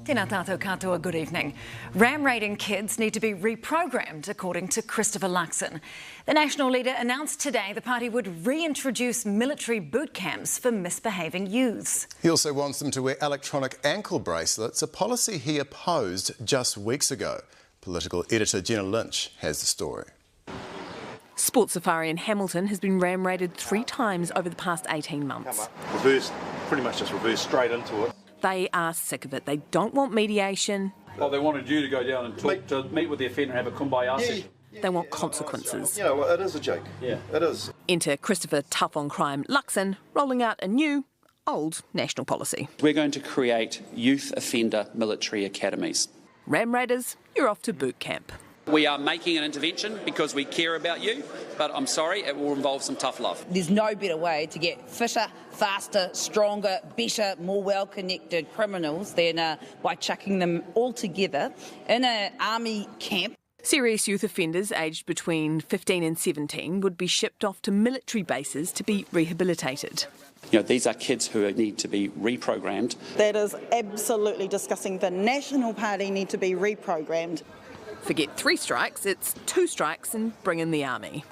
Tēnā tātou katoa, good evening. Ram-raiding kids need to be reprogrammed, according to Christopher Luxon. The national leader announced today the party would reintroduce military boot camps for misbehaving youths. He also wants them to wear electronic ankle bracelets, a policy he opposed just weeks ago. Political editor Jenna Lynch has the story. Sports Safari in Hamilton has been ram-raided 3 times over the past 18 months. Reverse, pretty much just reverse straight into it. They are sick of it. They don't want mediation. Well, they wanted you to go down and talk, to meet with the offender and have a kumbaya session. They want consequences. You know, it is a joke. Yeah. It is. Enter Christopher Tough on Crime Luxon, rolling out a new, old national policy. We're going to create youth offender military academies. Ram raiders, you're off to boot camp. We are making an intervention because we care about you, but I'm sorry, it will involve some tough love. There's no better way to get fitter, faster, stronger, better, more well-connected criminals than by chucking them all together in an army camp. Serious youth offenders aged between 15 and 17 would be shipped off to military bases to be rehabilitated. You know, these are kids who need to be reprogrammed. That is absolutely disgusting. The National Party need to be reprogrammed. Forget 3 strikes, it's 2 strikes and bring in the army.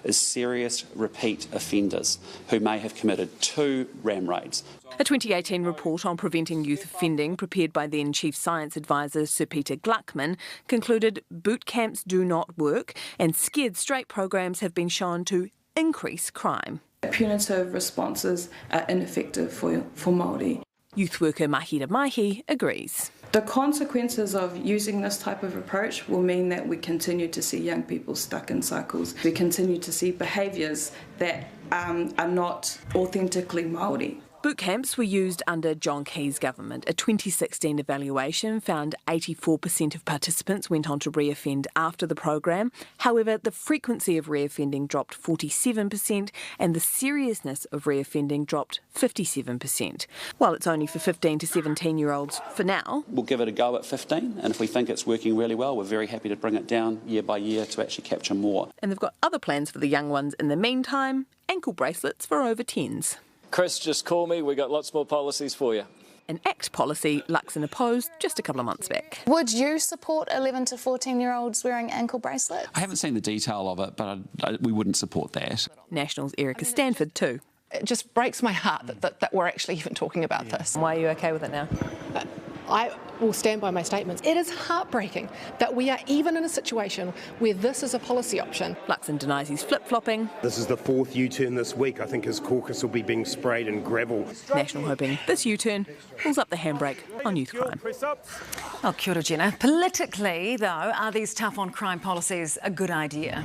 Is serious repeat offenders who may have committed 2 ram raids. A 2018 report on preventing youth offending, prepared by then Chief Science Advisor Sir Peter Gluckman, concluded boot camps do not work and scared straight programs have been shown to increase crime. Punitive responses are ineffective for Māori. Youth worker Mahira Mahi agrees. The consequences of using this type of approach will mean that we continue to see young people stuck in cycles. We continue to see behaviours that are not authentically Māori. Boot camps were used under John Key's government. A 2016 evaluation found 84% of participants went on to reoffend after the program. However, the frequency of reoffending dropped 47% and the seriousness of reoffending dropped 57%. While it's only for 15 to 17-year-olds for now. We'll give it a go at 15, and if we think it's working really well, we're very happy to bring it down year by year to actually capture more. And they've got other plans for the young ones in the meantime, ankle bracelets for over 10s. Chris, just call me. We've got lots more policies for you. An ACT policy Luxon opposed just a couple of months back. Would you support 11 to 14-year-olds wearing ankle bracelets? I haven't seen the detail of it, but we wouldn't support that. National's Erica Stanford too. It just breaks my heart that we're actually even talking about this. Why are you okay with it now? I will stand by my statements. It is heartbreaking that we are even in a situation where this is a policy option. Luxon denies he's flip-flopping. This is the 4th U-turn this week. I think his caucus will be being sprayed in gravel. National hoping this U-turn pulls up the handbrake on youth crime. Oh, kia ora, Jenna. Politically, though, are these tough on crime policies a good idea?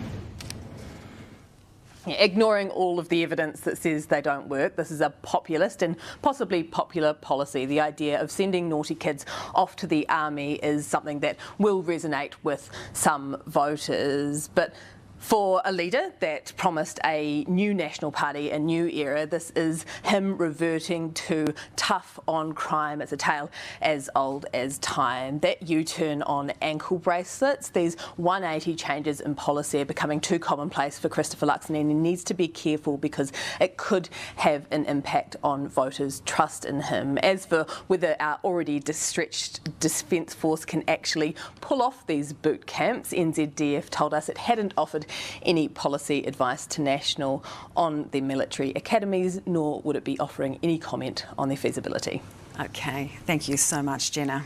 Ignoring all of the evidence that says they don't work, this is a populist and possibly popular policy. The idea of sending naughty kids off to the army is something that will resonate with some voters. But for a leader that promised a new National Party, a new era, this is him reverting to tough on crime. It's a tale as old as time. That U-turn on ankle bracelets, these 180 changes in policy are becoming too commonplace for Christopher Luxon, and he needs to be careful because it could have an impact on voters' trust in him. As for whether our already stretched Defence Force can actually pull off these boot camps, NZDF told us it hadn't offered any policy advice to National on the military academies, nor would it be offering any comment on their feasibility. OK, thank you so much, Jenna.